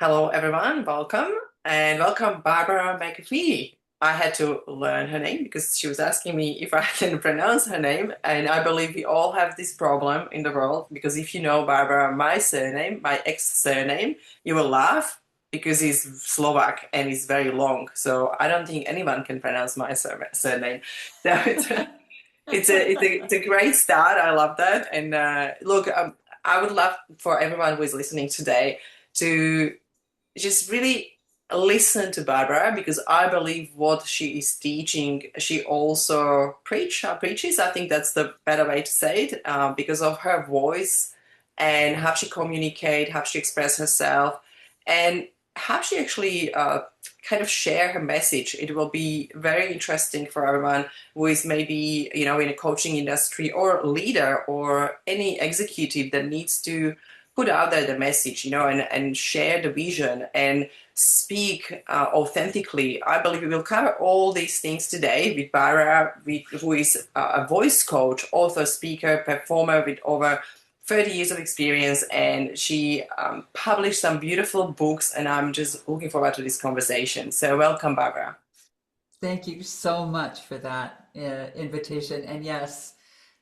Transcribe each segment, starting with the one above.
Hello, everyone. Welcome and welcome, Barbara McAfee. I had to learn her name because she was asking me if I can pronounce her name, and I believe we all have this problem in the world because if you know Barbara, my surname, my ex surname, you will laugh because he's Slovak and it's very long. So I don't think anyone can pronounce my surname. So it's a great start. I love that. And look, I would love for everyone who is listening today to just really listen to Barbara because I believe what she is teaching, she also preaches. I think that's the better way to say it because of her voice and how she communicate, how she express herself, and how she actually kind of share her message. It will be very interesting for everyone who is maybe in a coaching industry or leader or any executive that needs to put out there the message, and share the vision and speak authentically. I believe we will cover all these things today with Bara, who is a voice coach, author, speaker, performer with over 30 years of experience, and she published some beautiful books, and I'm just looking forward to this conversation. So welcome, Barbara. Thank you so much for that invitation. And yes,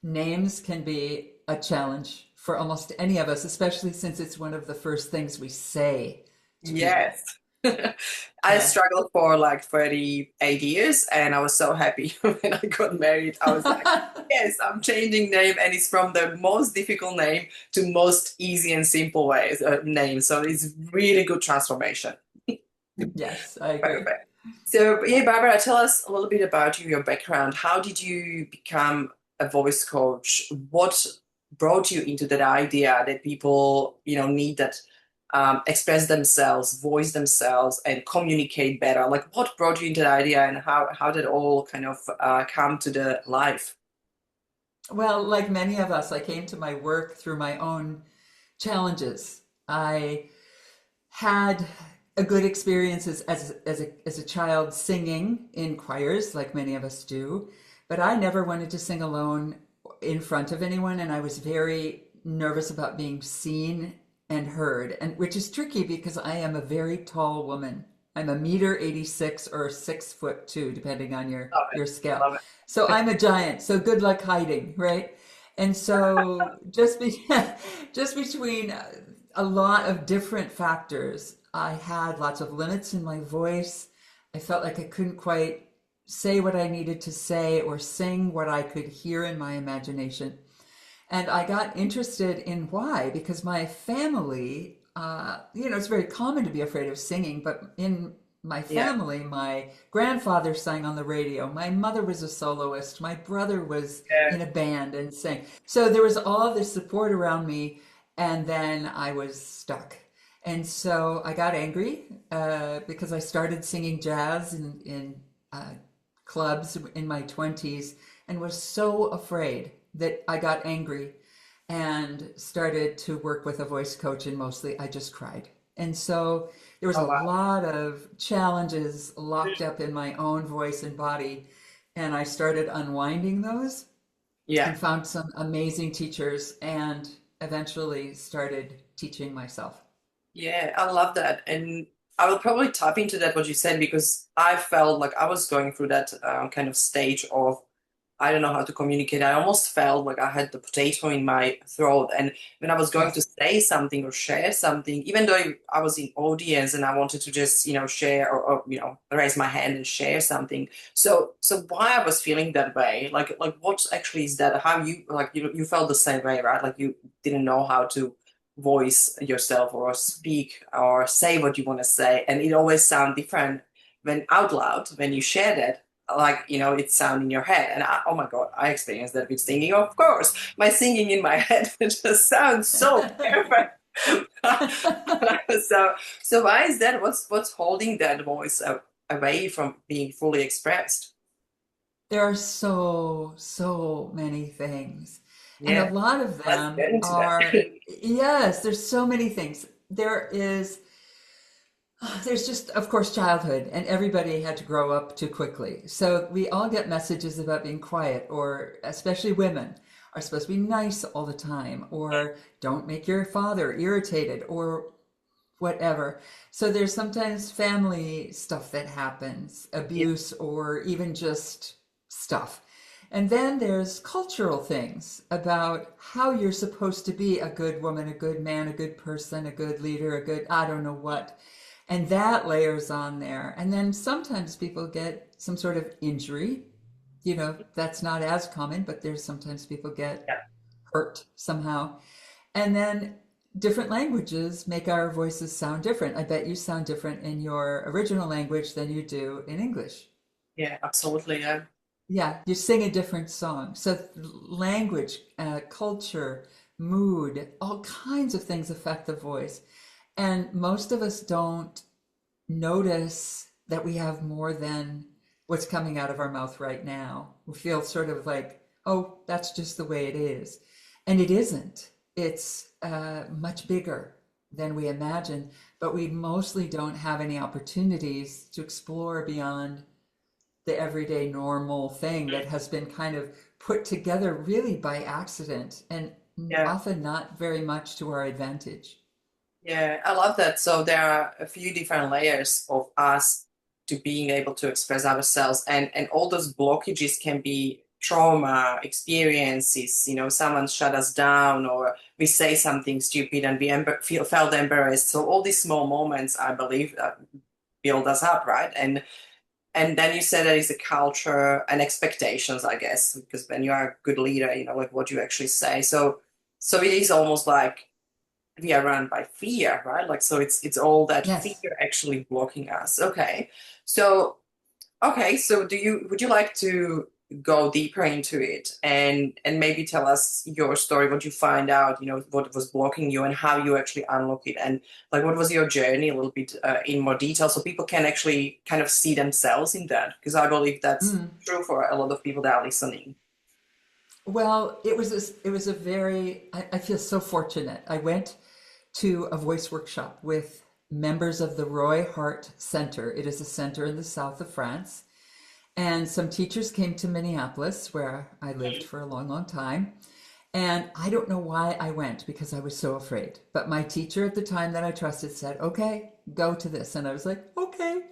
names can be a challenge for almost any of us, especially since it's one of the first things we say to people. Yes. I Yeah. struggled for like 38 years and I was so happy when I got married. I was like, yes, I'm changing name and it's from the most difficult name to most easy and simple ways name. So it's really good transformation. Yes, I agree. Perfect. So yeah, Barbara, tell us a little bit about you, your background. How did you become a voice coach? What brought you into that idea that people, need that express themselves, voice themselves, and communicate better? Like, what brought you into the idea, and how did it all kind of come to the life? Well, like many of us, I came to my work through my own challenges. I had a good experience as a child singing in choirs, like many of us do, but I never wanted to sing alone in front of anyone, and I was very nervous about being seen and heard, and which is tricky because I am a very tall woman. I'm a meter 86 or 6'2", depending on Love it. your scale. Love So I'm a giant. So good luck hiding, right? And so just between a lot of different factors, I had lots of limits in my voice. I felt like I couldn't quite say what I needed to say or sing what I could hear in my imagination. And I got interested in why, because my family, it's very common to be afraid of singing, but in my it. Yeah. family, my grandfather sang on the radio, my mother was a soloist, my brother was Yeah. in a band and sang. So there was all this support around me, and then I was stuck. And so I got angry because I started singing jazz in uh, clubs in my 20s and was so afraid that I got angry and started to work with a voice coach, and mostly I just cried. And so there was a Oh wow. lot of challenges locked up in my own voice and body, and I started unwinding those Yeah. and found some amazing teachers and eventually started teaching myself. Yeah, I love that. And I will probably tap into that what you said because I felt like I was going through that kind of stage of I don't know how to communicate. I almost felt like I had the potato in my throat. And when I was going to Yes. say something or share something, even though I was in audience and I wanted to just, share or raise my hand and share something. So why I was feeling that way, like what actually is that? How you like you felt the same way, right? Like you didn't know how to voice yourself or speak or say what you want to say. And it always sounds different when out loud, when you share that like it sound in your head and oh my god, I experienced that with singing. Of course my singing in my head just sounds so perfect. so why is that? What's holding that voice away from being fully expressed? There are so many things. And a Yeah, lot of let's them get into that. are, yes, there's so many things. There's just, of course, childhood, and everybody had to grow up too quickly. So we all get messages about being quiet, or especially women are supposed to be nice all the time, or don't make your father irritated, or whatever. So there's sometimes family stuff that happens, Yeah. abuse, or even just stuff. And then there's cultural things about how you're supposed to be a good woman, a good man, a good person, a good leader, a good, I don't know what. And that layers on there. And then sometimes people get some sort of injury. You know, that's not as common, but there's sometimes people get Yeah. hurt somehow. And then different languages make our voices sound different. I bet you sound different in your original language than you do in English. Yeah, absolutely. Yeah. Yeah, you sing a different song. So language, culture, mood, all kinds of things affect the voice. And most of us don't notice that we have more than what's coming out of our mouth right now. We feel sort of like, oh, that's just the way it is. And it isn't. It's much bigger than we imagine, but we mostly don't have any opportunities to explore beyond the everyday normal thing that has been kind of put together really by accident and Yeah. often not very much to our advantage. Yeah, I love that. So there are a few different layers of us to being able to express ourselves, and all those blockages can be trauma experiences. Someone shut us down, or we say something stupid and we felt embarrassed. So all these small moments, I believe, build us up, right? And then you said there is a culture and expectations, I guess, because when you are a good leader, like what you actually say. So it is almost like we are run by fear, right? Like, so it's all that fear Yes. actually blocking us. So would you like to go deeper into it and maybe tell us your story, what you find out, what was blocking you and how you actually unlock it, and like what was your journey a little bit in more detail, so people can actually kind of see themselves in that, because I believe that's Mm. true for a lot of people that are listening. Well, it was a very, I feel so fortunate. I went to a voice workshop with members of the Roy Hart Center. It is a center in the south of France. And some teachers came to Minneapolis, where I lived for a long, long time. And I don't know why I went because I was so afraid. But my teacher at the time that I trusted said, okay, go to this. And I was like, okay.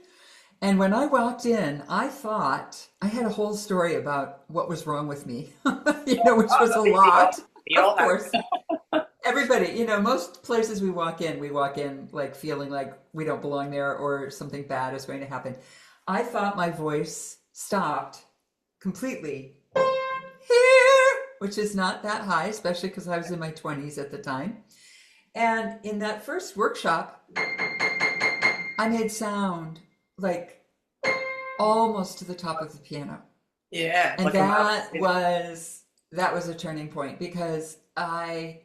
And when I walked in, I thought I had a whole story about what was wrong with me, which was a lot, We of all have. course. Everybody, most places we walk in like feeling like we don't belong there or something bad is going to happen. I thought my voice stopped completely here, which is not that high, especially because I was in my 20s at the time. And in that first workshop, I made sound like almost to the top of the piano. Yeah, And like a mouse. that was a turning point because I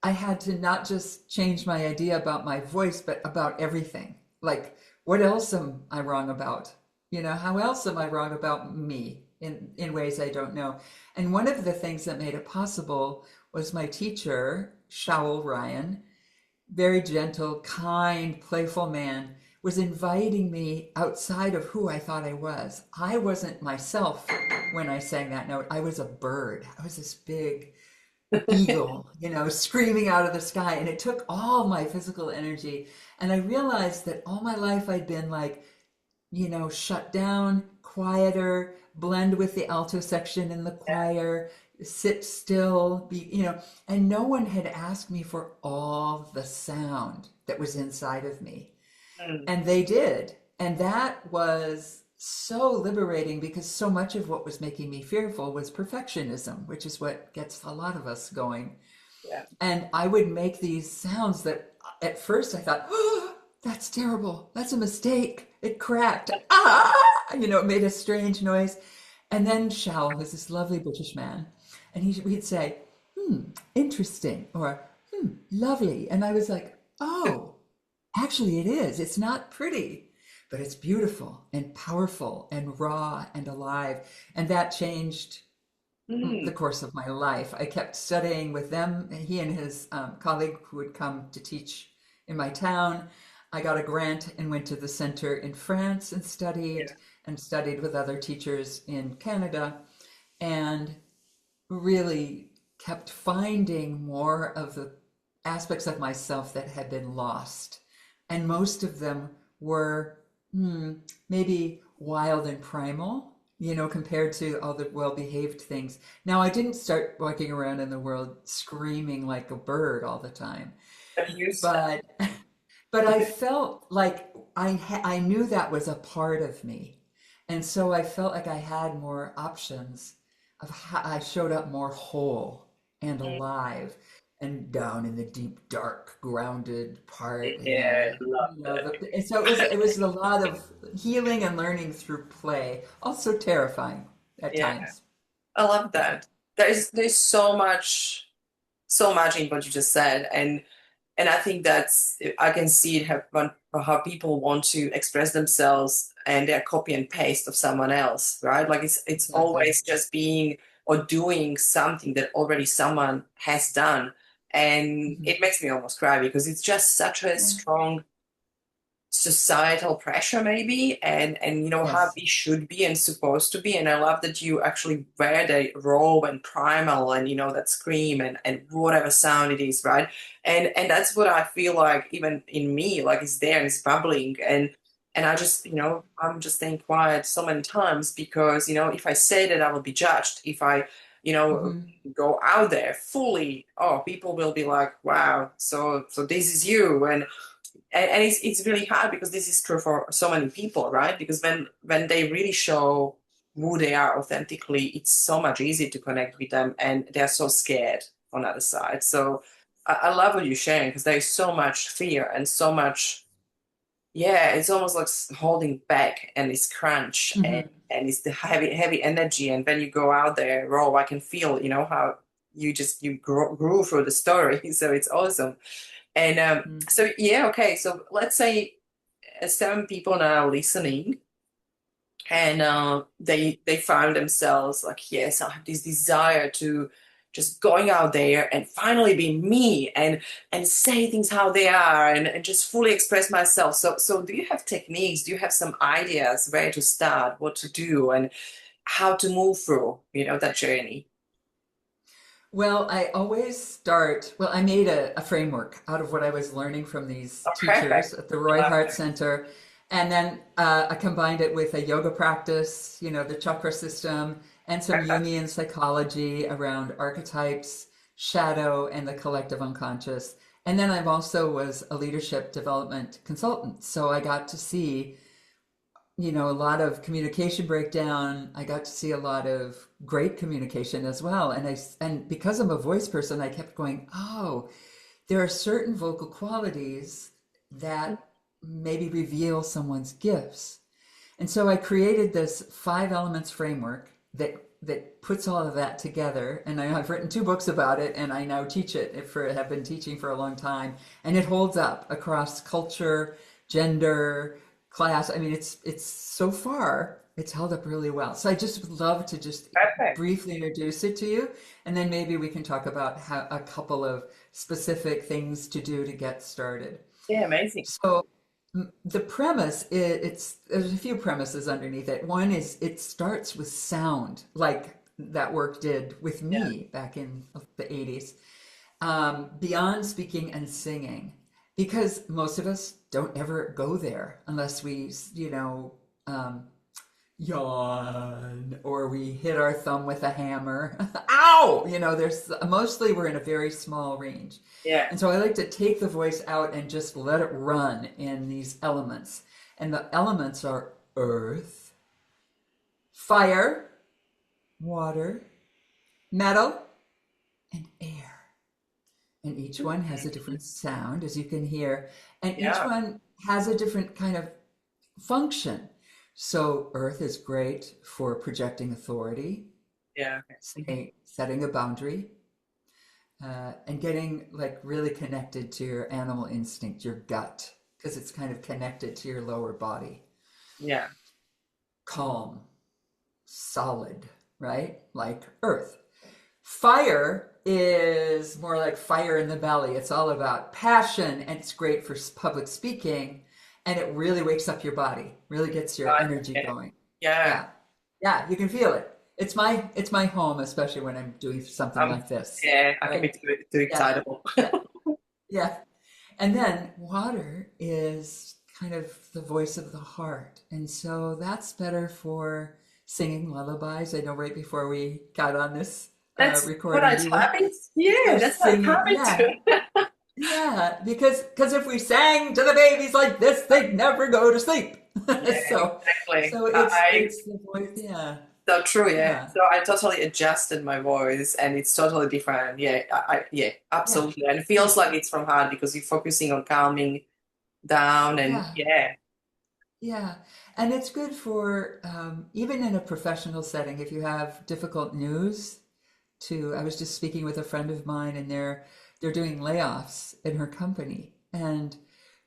had to not just change my idea about my voice, but about everything. Like, what else am I wrong about? How else am I wrong about me in ways I don't know? And one of the things that made it possible was my teacher, Shaul Ryan, very gentle, kind, playful man, was inviting me outside of who I thought I was. I wasn't myself when I sang that note. I was a bird. I was this big eagle, screaming out of the sky. And it took all my physical energy. And I realized that all my life I'd been like, shut down, quieter, blend with the alto section in the choir, sit still, and no one had asked me for all the sound that was inside of me. Mm. And they did. And that was so liberating because so much of what was making me fearful was perfectionism, which is what gets a lot of us going. Yeah. And I would make these sounds that at first I thought, oh, that's terrible. That's a mistake. It cracked. Ah! It made a strange noise. And then Shao was this lovely British man. And he'd say, interesting, or lovely. And I was like, oh, actually it is. It's not pretty, but it's beautiful and powerful and raw and alive. And that changed the Mm. course of my life. I kept studying with them, he and his colleague who would come to teach in my town. I got a grant and went to the center in France and studied with other teachers in Canada, and really kept finding more of the aspects of myself that had been lost and most of them were maybe wild and primal, compared to all the well-behaved things. Now, I didn't start walking around in the world screaming like a bird all the time, Abuse. but but I felt like I knew that was a part of me, and so I felt like I had more options of how I showed up more whole and alive and down in the deep, dark, grounded part. Yeah, love that. And so it was a lot of healing and learning through play, also terrifying at Yeah, times. I love that. There's so much in what you just said, and I think that's I can see it happen how people want to express themselves and they're copy and paste of someone else, right? Like it's Exactly. always just being or doing something that already someone has done, and Mhm. it makes me almost cry because it's just such a Yeah. strong societal pressure maybe and how Yes. we should be and supposed to be. And I love that you actually wear the raw and primal and that scream and whatever sound it is, right? And that's what I feel like even in me, like it's there and it's bubbling. And I just I'm just staying quiet so many times because if I say that I will be judged. If I you know Hmm. go out there fully, oh, people will be like, wow, so this is you. And it's really hard because this is true for so many people, right? Because when they really show who they are authentically, it's so much easier to connect with them, and they're so scared on the other side. So I love what you're sharing because there's so much fear and so much, yeah, it's almost like holding back and it's crunch Hmm. and it's the heavy energy. And when you go out there raw, I can feel how you grew through the story. So it's awesome. And so yeah, okay. So let's say some people now listening, and they found themselves like, yes, I have this desire to just going out there and finally be me and say things how they are and just fully express myself. So do you have techniques? Do you have some ideas where to start, what to do, and how to move through that journey? Well, I always start, well, I made a framework out of what I was learning from these Oh, perfect. teachers at the Roy Love Hart that. Center. And then I combined it with a yoga practice, the chakra system, and some Perfect. Jungian psychology around archetypes, shadow, and the collective unconscious. And then I also was a leadership development consultant. So I got to see a lot of communication breakdown. I got to see a lot of great communication as well. And because I'm a voice person, I kept going, oh, there are certain vocal qualities that maybe reveal someone's gifts. And so I created this 5 elements framework that puts all of that together. And I've written 2 books about it, and I now teach it for have been teaching for a long time. And it holds up across culture, gender, class. I mean, it's so far it's held up really well. So I just would love to just Perfect. briefly introduce it to you, and then maybe we can talk about how a couple of specific things to do to get started. Yeah, amazing. So the premise there's a few premises underneath it. One is it starts with sound, like that work did with Yeah. me back in the 80s, beyond speaking and singing, because most of us don't ever go there unless we, um, yawn or we hit our thumb with a hammer. Ow! There's mostly we're in a very small range. Yeah. And so I like to take the voice out and just let it run in these elements. And the elements are earth, fire, water, metal, and air. And each one has a different sound, as you can hear, and each Yeah. one has a different kind of function. So, earth is great for projecting authority, Yeah. setting a boundary, and getting like really connected to your animal instinct, your gut, because it's kind of connected to your lower body. Yeah. Calm, solid, right? Like earth. Fire is more like fire in the belly. It's all about passion, and it's great for public speaking, and it really wakes up your body, really gets your Right. energy Yeah. going. Yeah. Yeah. Yeah, you can feel it. It's my home, especially when I'm doing something like this. Yeah, I can be Right? too Yeah. excitable. Yeah. Yeah. And then water is kind of the voice of the heart. And so that's better for singing lullabies. I know right before we got on this That's what recording, I'm having. you Yeah, were that's what I'm singing. having Yeah. to. Yeah. Because if we sang to the babies like this, they'd never go to sleep. Yeah, So, exactly. so it's the voice. Yeah. So true, yeah. Yeah. So I totally adjusted my voice and it's totally different. Yeah, yeah, Yeah. absolutely. And it Yeah. feels like it's from heart because you're focusing on calming down and Yeah. yeah, Yeah, and it's good for even in a professional setting if you have difficult news. I was just speaking with a friend of mine, and they're doing layoffs in her company, and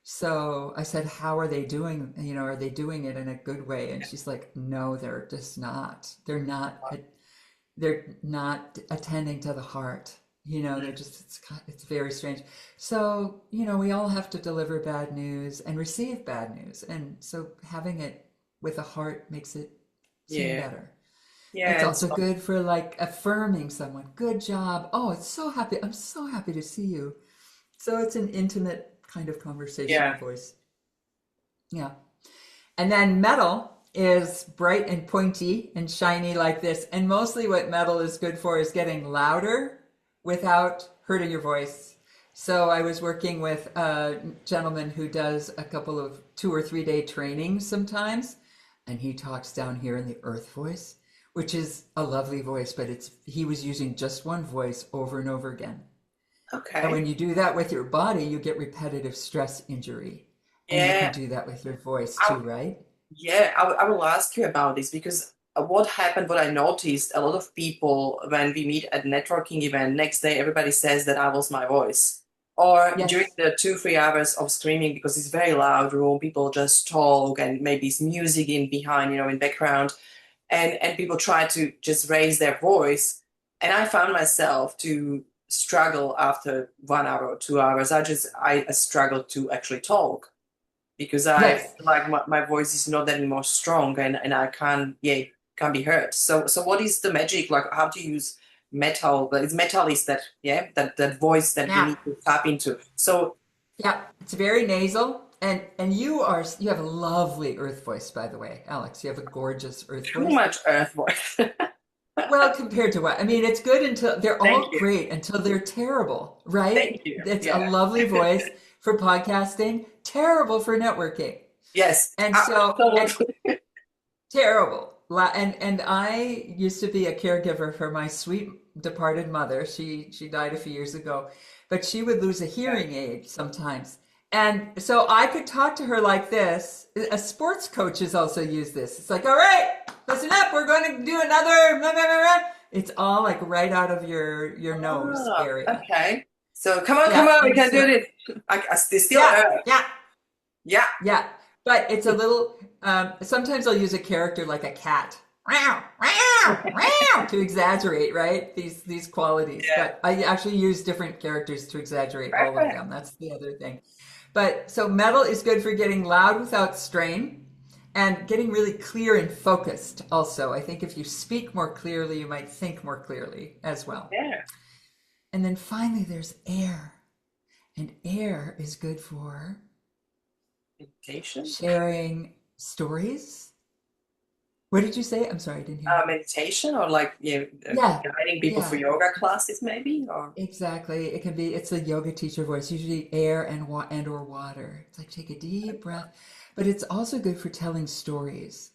so I said, "How are they doing? You know, are they doing it in a good way?" And she's like, "No, they're just not. They're not attending to the heart. You know, they're just it's very strange. So, you know, we all have to deliver bad news and receive bad news. And so having it with a heart makes it seem yeah, better. It's yeah. It's also good for like affirming someone. Good job. Oh, it's so happy. I'm so happy to see you. So it's an intimate kind of conversational yeah. voice. Yeah. And then metal is bright and pointy and shiny like this. And mostly what metal is good for is getting louder without hurting your voice. So I was working with a gentleman who does a couple of 2 or 3 day trainings sometimes, and he talks down here in the earth voice, which is a lovely voice, but he was using just one voice over and over again. And Okay. when you do that with your body, you get repetitive stress injury. And you can Yeah. do that with your voice I, too, right? yeah, I will ask you about this because what happened, what I noticed, a lot of people, when we meet at networking event, next day everybody says that I was my voice. Or during Yes. the 2, 3 hours of streaming, because it's very loud room, people just talk and maybe it's music in behind, in background, and people try to just raise their voice. And I found myself to struggle after 1 hour or 2 hours. I struggled to actually talk because I Yes. feel like my voice is not anymore strong and I can't, yeah, can't be heard. So what is the magic? Like how to use metal? It's metal is that, yeah, that voice that we Yeah. need to tap into. So Yeah. It's very nasal. And you have a lovely earth voice, by the way, Alex. You have a gorgeous earth too voice. much earth voice. Well, compared to what? I mean, it's good until they're Thank all you. great until they're terrible, right? Thank you. It's a Yeah. lovely voice for podcasting, terrible for networking. Yes. And so, and Absolutely. terrible. And I used to be a caregiver for my sweet departed mother. She died a few years ago, but she would lose a hearing aid sometimes. And so I could talk to her like this. Sports coaches also use this. It's like, all right, listen up. We're going to do another. Blah, blah, blah, blah. It's all like right out of your nose Ah, area. okay. So come Yeah. on, we And can do so, this. I still yeah, earth. yeah. Yeah. Yeah, but it's a little. Sometimes I'll use a character like a cat, meow, meow, meow, to exaggerate, right? These qualities. Yeah. But I actually use different characters to exaggerate all of Perfect. them. That's the other thing. But so metal is good for getting loud without strain and getting really clear and focused. Also, I think if you speak more clearly, you might think more clearly as well. Yeah. And then finally, there's air, and air is good for Meditation. sharing stories. What did you say? I'm sorry, I didn't hear. Meditation or like Yeah, guiding people for yeah, yoga classes maybe or exactly. It can be, it's a yoga teacher voice, usually air and or water. It's like take a deep breath, but it's also good for telling stories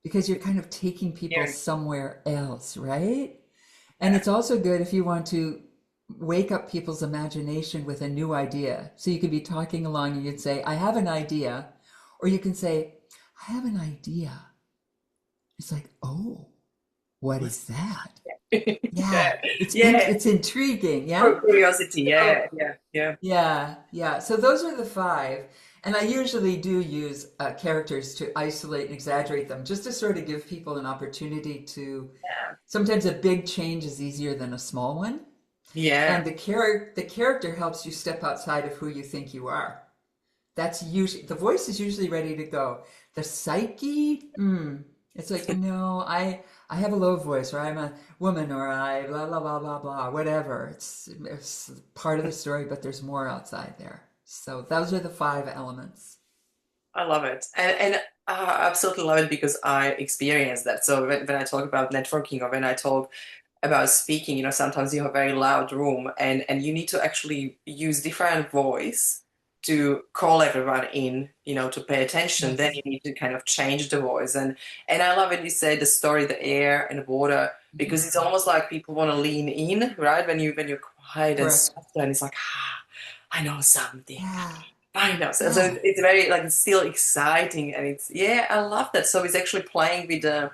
because you're kind of taking people hearing. somewhere else, right? And Yeah. it's also good if you want to wake up people's imagination with a new idea. So you could be talking along and you'd say, I have an idea, or you can say, I have an idea. It's like, oh, what is that? Yeah, Yeah. Yeah. it's intriguing, yeah? For curiosity. So, Yeah. Yeah. Yeah. yeah, yeah. So those are the five. And I usually do use characters to isolate and exaggerate them just to sort of give people an opportunity to, Yeah. sometimes a big change is easier than a small one. Yeah. And the character helps you step outside of who you think you are. That's usually the voice is usually ready to go. The psyche, it's like, no, I have a low voice, or I'm a woman, or I blah blah blah blah blah, whatever. It's part of the story, but there's more outside there. So those are the five elements. I love it. And I absolutely love it because I experienced that. So when I talk about networking or when I talk about speaking, sometimes you have a very loud room and you need to actually use different voice to call everyone in, to pay attention. Then Yes. you need to kind of change the voice. And I love when you say the story, the air and water, because it's Mhm. almost like people want to lean in, right? When you're quiet and Correct. soft and it's like, I know something. Yeah. I know. So Yeah. it's very like it's still exciting and it's yeah, I love that. So it's actually playing with the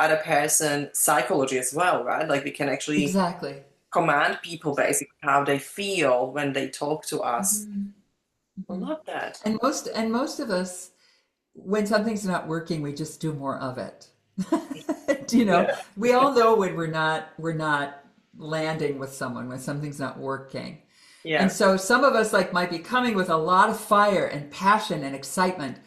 other person psychology as well, right? Like we can actually Exactly. command people basically how they feel when they talk to us. Mhm. I Mhm. love that. And most of us, when something's not working, we just do more of it. Do you know? Yeah. We all know when we're not landing with someone, when something's not working. And Yeah. so some of us like might be coming with a lot of fire and passion and excitement,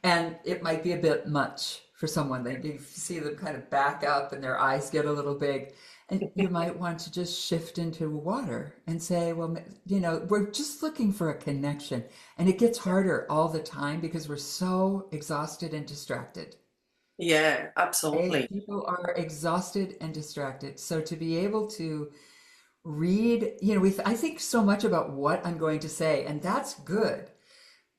and it might be a bit much for someone. They you see them kind of back up and their eyes get a little big. And you might want to just shift into water and say, well, we're just looking for a connection. And it gets harder all the time because we're so exhausted and distracted. Yeah, Okay? absolutely. People are exhausted and distracted. So to be able to read, I think so much about what I'm going to say, and that's good.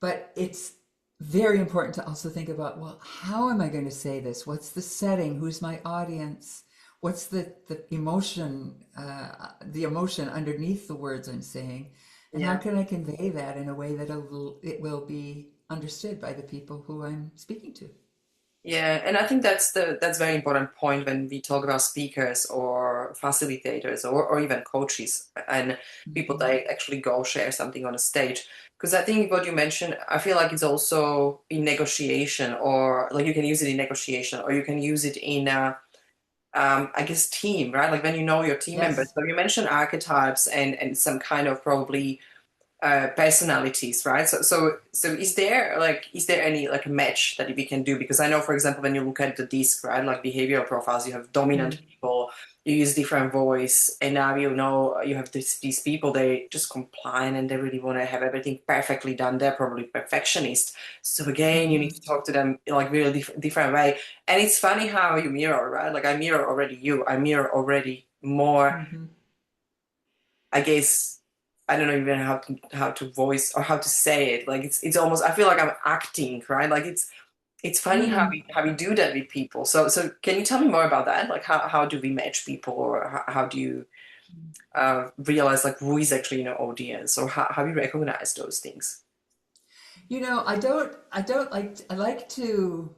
But it's very important to also think about, well, how am I going to say this? What's the setting? Who's my audience? What's the emotion underneath the words I'm saying? And how Yeah. can I convey that in a way that it will be understood by the people who I'm speaking to? Yeah, and I think that's very important point when we talk about speakers or facilitators or even coaches and people Mhm. that actually go share something on a stage. Because I think what you mentioned, I feel like it's also in negotiation or like you can use it in negotiation or you can use it in I guess team, right? Like when you know your team members. Yes. So you mentioned archetypes and some kind of probably personalities, right? So is there any like match that we can do? Because I know, for example, when you look at the disc, right, like behavioral profiles, you have dominant Mm. people, you use different voice, and now you have these people they just comply and they really want to have everything perfectly done. They're probably perfectionist. So again, you need Mhm. to talk to them in like really different way. And it's funny how you mirror, right? Like I mirror already you. I mirror already more Mhm. I guess I don't know even how to voice or how to say it. Like it's almost I feel like I'm acting, right? Like it's funny how Mm. we do that with people. So can you tell me more about that? Like how do we match people or how do you realize like who is actually in our audience or how you recognize those things? I like to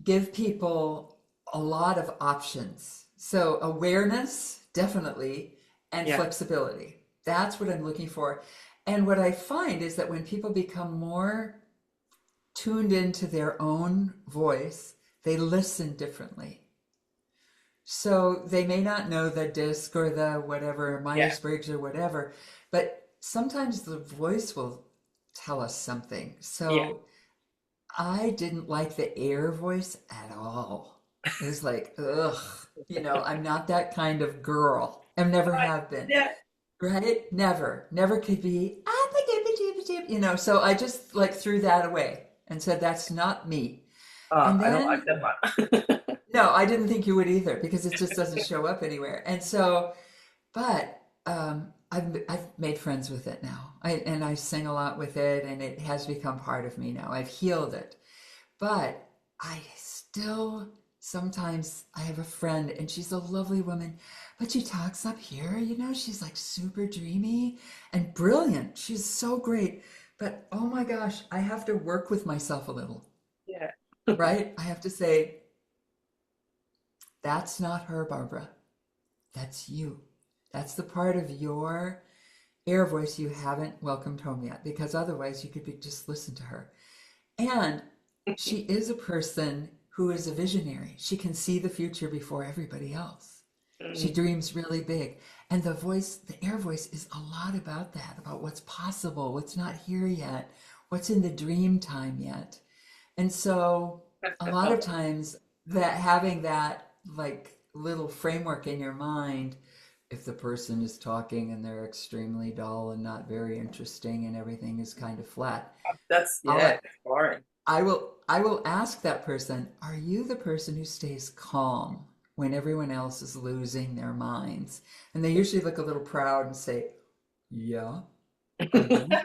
give people a lot of options. So awareness, definitely, and Yeah, flexibility. That's what I'm looking for. And what I find is that when people become more tuned into their own voice, they listen differently. So they may not know the disc or the whatever, yeah, Myers-Briggs or whatever, but sometimes the voice will tell us something. yeah. So I didn't like the air voice at all. It was like, ugh, I'm not that kind of girl. I never Right. have been, Yeah. right? Never could be, so I just like threw that away and said, that's not me. And I don't like then, that one. no, I didn't think you would either because it just doesn't show up anywhere. But I've made friends with it now. I sing a lot with it and it has become part of me now. I've healed it. But I still sometimes I have a friend and she's a lovely woman, but she talks up here, she's like super dreamy and brilliant. She's so great. But oh my gosh, I have to work with myself a little, Yeah. right? I have to say, that's not her, Barbara. That's you. That's the part of your air voice you haven't welcomed home yet, because otherwise you could just listen to her. And she is a person who is a visionary. She can see the future before everybody else. She Mm, dreams really big. And the air voice is a lot about that, about what's possible, what's not here yet, what's in the dream time yet. And so a lot oh, of times that having that like little framework in your mind if the person is talking and they're extremely dull and not very interesting and everything is kind of flat. That's, I'll yeah, that's boring. I will ask that person, are you the person who stays calm when everyone else is losing their minds? And they usually look a little proud and say, yeah, I am.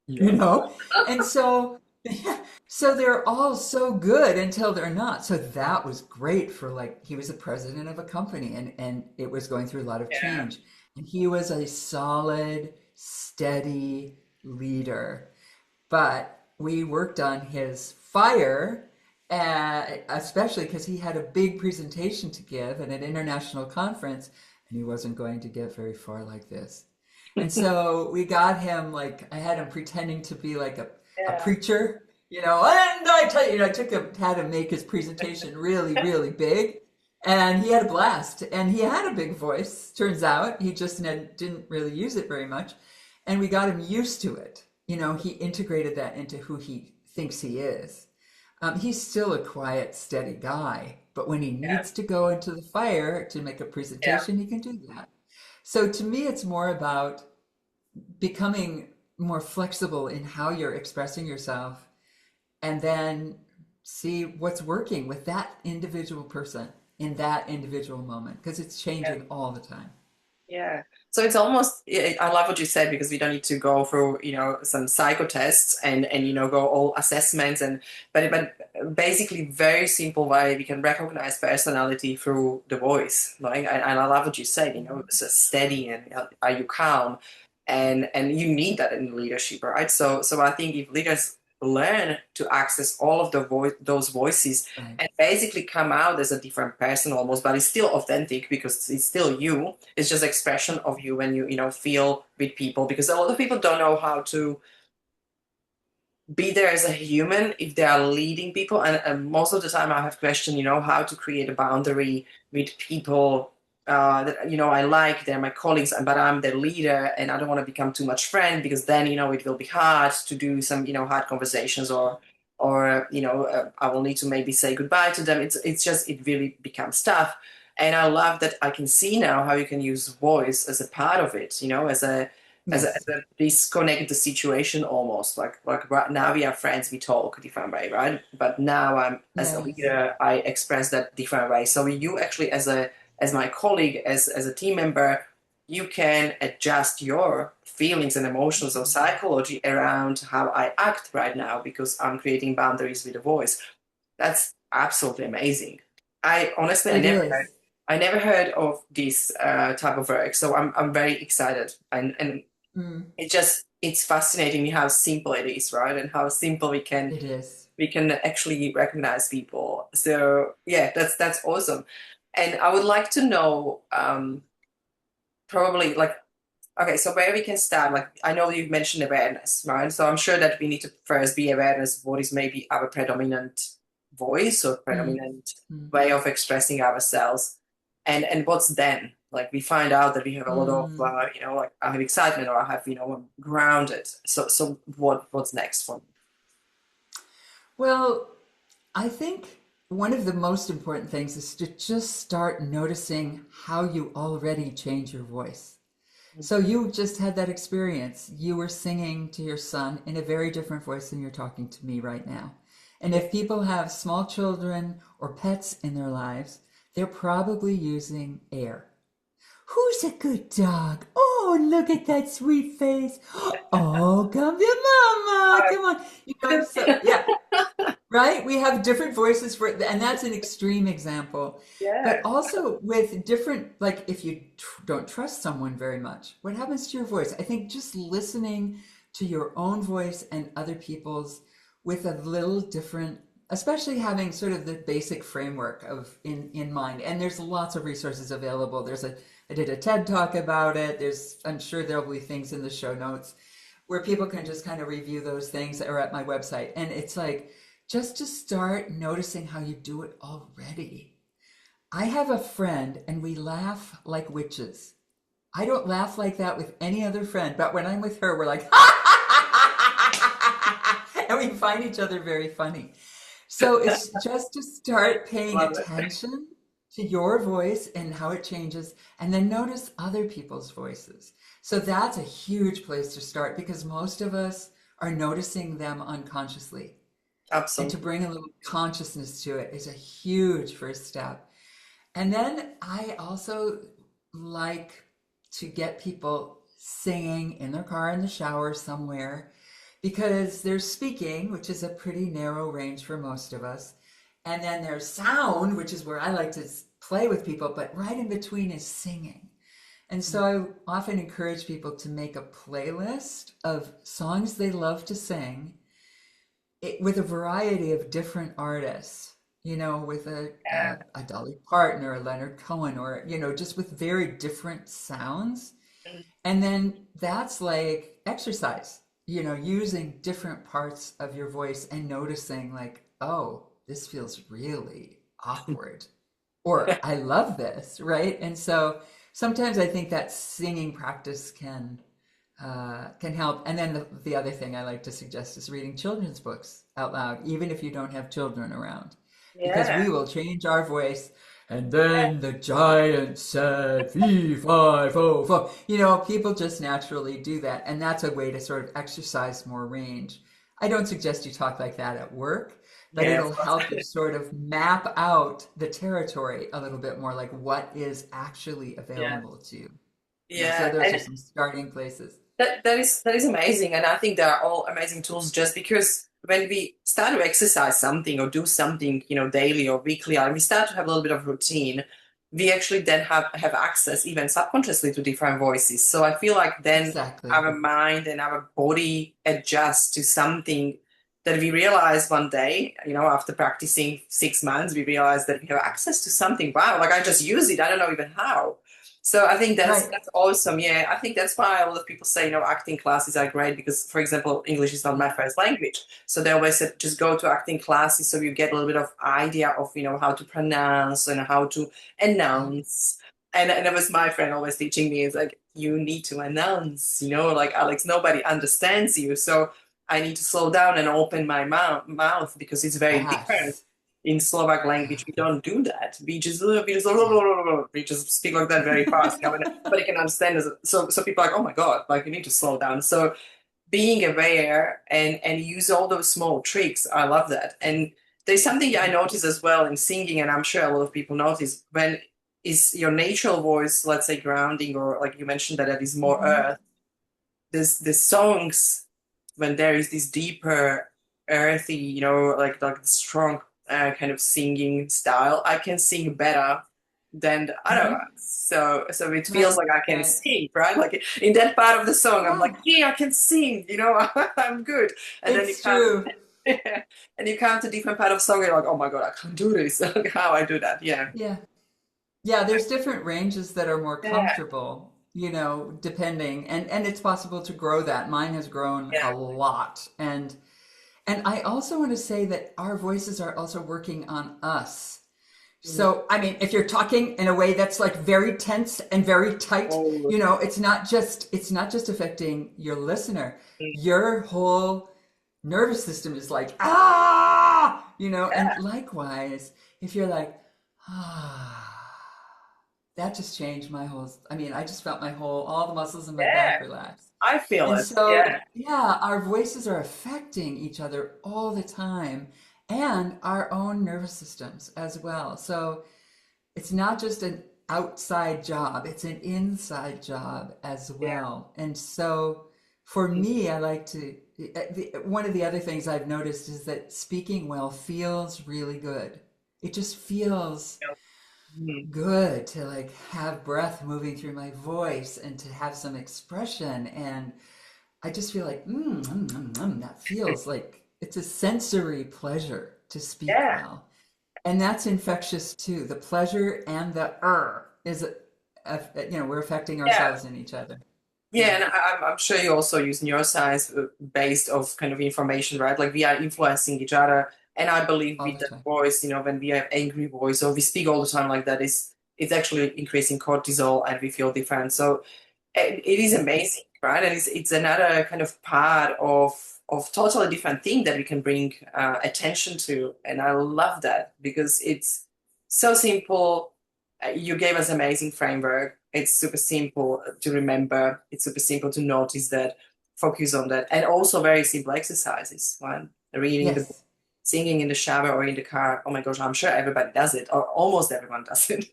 You know? And so, yeah, so they're all so good until they're not. So that was great for, like, he was the president of a company, and it was going through a lot of Yeah. change. And he was a solid, steady leader. But we worked on his fire, especially because he had a big presentation to give at an international conference, and he wasn't going to get very far like this. And so we got him, like, I had him pretending to be like a Yeah. preacher, and I tell you, I took him, had him make his presentation really, really big. And he had a blast. And he had a big voice, turns out. He just didn't really use it very much. And we got him used to it. He integrated that into who he thinks he is. He's still a quiet, steady guy, but when he Yeah. needs to go into the fire to make a Yeah. presentation, he can do that. So to me, it's more about becoming more flexible in how you're expressing yourself and then see what's working with that individual person in that individual moment because it's Yeah. changing all the time. Yeah. So it's almost, I love what you said because we don't need to go through, some psycho tests and go all assessments but basically very simple way we can recognize personality through the voice. Like, and I love what you said, it's a steady and are you calm? And you need that in leadership, right? So I think if leaders learn to access all of those voices Right. and basically come out as a different person almost, but it's still authentic because it's still you. It's just expression of you when you feel with people because a lot of people don't know how to be there as a human if they are leading people. And most of the time I have questioned, how to create a boundary with people that, I like, they're my colleagues, but I'm their leader and I don't want to become too much friend because then, it will be hard to do some, hard conversations or I will need to maybe say goodbye to them. It's just, it really becomes tough. And I love that I can see now how you can use voice as a part of it, as Yes, a disconnect the situation almost like right now we are friends, we talk a different way, right? But now I'm as a yes, leader, I express that different way. So you actually as my colleague, as a team member, you can adjust your feelings and emotions or psychology around how I act right now because I'm creating boundaries with the voice. That's absolutely amazing. I it never heard, is. I never heard of this type of work, so I'm very excited, and Mm, it's fascinating me how simple it is, right? And how simple it is. we can actually recognize people. So yeah, that's awesome. And I would like to know, probably like, okay, so where we can start, like I know you've mentioned awareness, right? So I'm sure that we need to first be awareness of what is maybe our predominant voice or Mm, predominant mm, way of expressing ourselves, and what's then? Like we find out that we have a lot of, mm. like I have excitement or I have, I'm grounded. So what's next for me? Well, I think one of the most important things is to just start noticing how you already change your voice. So you just had that experience. You were singing to your son in a very different voice than you're talking to me right now. And if people have small children or pets in their lives, they're probably using air. Who's a good dog? Oh, look at that sweet face. Oh, come here, mama. Come on. So yeah, right? We have different voices for it, and that's an extreme example. But Yeah. also with different, like if you don't trust someone very much, what happens to your voice? I think just listening to your own voice and other people's with a little different, especially having sort of the basic framework of in mind. And there's lots of resources available. I did a TED talk about it. I'm sure there'll be things in the show notes where people can just kind of review those things that are at my website. And it's like, just to start noticing how you do it already. I have a friend and we laugh like witches. I don't laugh like that with any other friend, but when I'm with her, we're like, and we find each other very funny. So it's just to start paying Love it. attention to your voice and how it changes, and then notice other people's voices. So that's a huge place to start because most of us are noticing them unconsciously. And to Absolutely. bring a little consciousness to it is a huge first step. And then I also like to get people singing in their car, in the shower, somewhere, because there's speaking, which is a pretty narrow range for most of us. And then there's sound, which is where I like to play with people, but right in between is singing. And so I often encourage people to make a playlist of songs they love to sing with a variety of different artists, with a Dolly Parton or a Leonard Cohen or, just with very different sounds. And then that's like exercise, using different parts of your voice and noticing like, oh, this feels really awkward or I love this, right? And so sometimes I think that singing practice can help. And then the other thing I like to suggest is reading children's books out loud, even if you don't have children around, because Yeah. we will change our voice. And then the giant said, fee, fi, fo, fo. People just naturally do that. And that's a way to sort of exercise more range. I don't suggest you talk like that at work, but Yeah, it'll of course. help you sort of map out the territory a little bit more, like what is actually Yeah. available to you. So Yeah. those are And some starting places. that is amazing, and I think they are all amazing tools. Just because when we start to exercise something or do something, daily or weekly, and we start to have a little bit of routine, we actually then have access even subconsciously to different voices. So I feel like then Exactly. our mind and our body adjust to something that we realize one day, after practicing 6 months, we realize that we have access to something. Wow, like I just use it. I don't know even how. So I think that's Right. that's awesome. Yeah, I think that's why a lot of people say, acting classes are great because, for example, English is not my first language. So they always said just go to acting classes so you get a little bit of idea of, how to pronounce and how to Yeah. announce. And that was my friend always teaching me is like, you need to announce, like Alex, nobody understands you. So I need to slow down and open my mouth because it's very different. Yes. In Slovak language, we don't do that. We just speak like that very fast. Nobody can understand us. So people are like, oh my God, like you need to slow down. So being aware and use all those small tricks, I love that. And there's something I notice as well in singing, and I'm sure a lot of people notice when is your natural voice, let's say grounding, or like you mentioned that is more Hmm. earth. There's the songs when there is this deeper, earthy, like strong kind of singing style. I can sing better than the other Hmm. ones. So it feels Right. like I can Right. sing, right? Like in that part of the song, I'm like, Yeah. yeah, I can sing, I'm good. And then you It's come, true. and you come to different part of song, you're like, oh my God, I can't do this. Like, how I do that? Yeah, Yeah. Yeah. There's different ranges that are more yeah, comfortable, depending, and it's possible to grow that. Mine has grown yeah. a lot. And I also want to say that our voices are also working on us. Mhm. So, I mean, if you're talking in a way that's like very tense and very tight, Oh, it's not just affecting your listener. Your whole nervous system is like, ah, and likewise, if you're like, ah, that just changed my whole, I mean, I just felt all the muscles in my yeah, back relax. I feel And it. so, Yeah, yeah, our voices are affecting each other all the time and our own nervous systems as well. So it's not just an outside job, it's an inside job as yeah. well. And so for me, I like to, one of the other things I've noticed is that speaking well feels really good. It just feels Mhm. good to like have breath moving through my voice and to have some expression. And I just feel like, that feels like it's a sensory pleasure to speak Yeah. well. And that's infectious too. The pleasure and the is, we're affecting Yeah. ourselves and each other. Yeah, Yeah, and I'm sure you also use neuroscience based of kind of information, right? Like we are influencing each other, and I believe all with the that time. voice, when we have angry voice or we speak all the time like that, is it's actually increasing cortisol, and we feel different. So it is amazing, right? And it's another kind of part of totally different thing that we can bring attention to, and I love that because it's so simple. You gave us amazing framework. It's super simple to remember. It's super simple to notice that, focus on that, and also very simple exercises. One, reading the book, Yes. singing in the shower or in the car. Oh my gosh, I'm sure everybody does it, or almost everyone does it.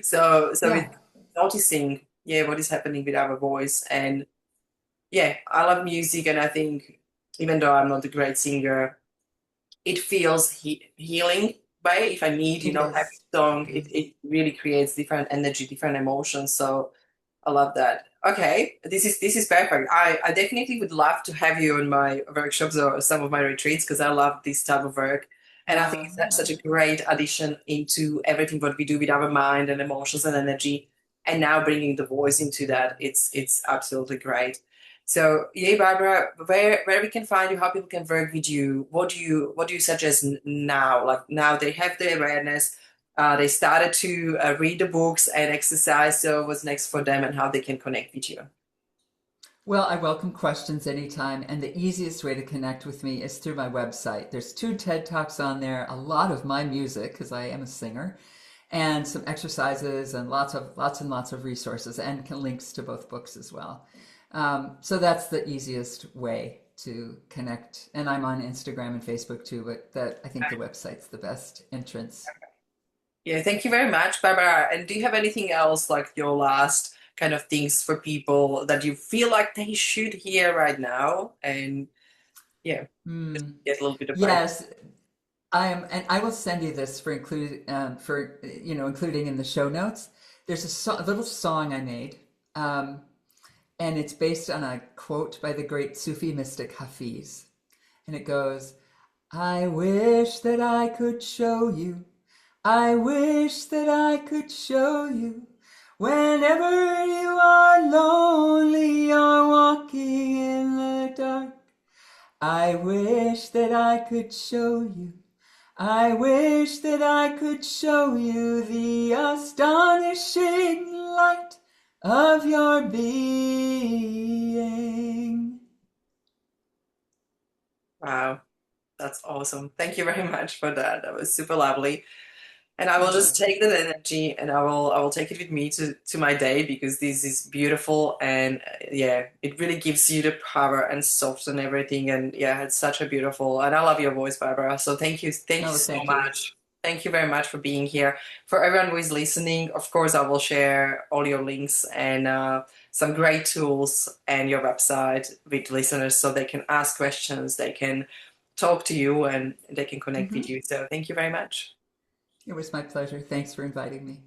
So Yeah. it's noticing, yeah, what is happening with our voice. And yeah, I love music, and I think even though I'm not a great singer, it feels healing by it. If I need, It happy is. song, It it, is. it really creates different energy, different emotions. So I love that. Okay, this is perfect. I definitely would love to have you on my workshops or some of my retreats because I love this type of work. And I think it's such a great addition into everything what we do with our mind and emotions and energy. And now bringing the voice into that, it's absolutely great. So, yeah, Barbara, where we can find you, how people can work with you, what do you suggest now? Like now they have the awareness, they started to read the books and exercise. So, what's next for them and how they can connect with you? Well, I welcome questions anytime, and the easiest way to connect with me is through my website. There's 2 TED Talks on there, a lot of my music, because I am a singer, and some exercises and lots of resources and links to both books as well. So that's the easiest way to connect. And I'm on Instagram and Facebook too, but that I think the website's the best entrance. Yeah, thank you very much, Barbara. And do you have anything else, like your last kind of things for people that you feel like they should hear right now? And yeah, just Hmm. get a little bit of vibe. Yes, I am, and I will send you this for including in the show notes. There's a little song I made, um, and it's based on a quote by the great Sufi mystic Hafiz, and it goes, "I wish that I could show you. I wish that I could show you. Whenever you are lonely or walking in the dark, I wish that I could show you. I wish that I could show you the astonishing light of your being." Wow, that's awesome. Thank you very much for that. That was super lovely. And I will You're just welcome. take that energy and I will take it with me to my day because this is beautiful and yeah, it really gives you the power and soften everything and yeah, it's such a beautiful and I love your voice, Barbara. So thank you Oh, so thank you. much. Thank you very much for being here. For everyone who is listening, of course, I will share all your links and some great tools and your website with listeners so they can ask questions, they can talk to you, and they can connect with Hmm. you. So thank you very much. It was my pleasure. Thanks for inviting me.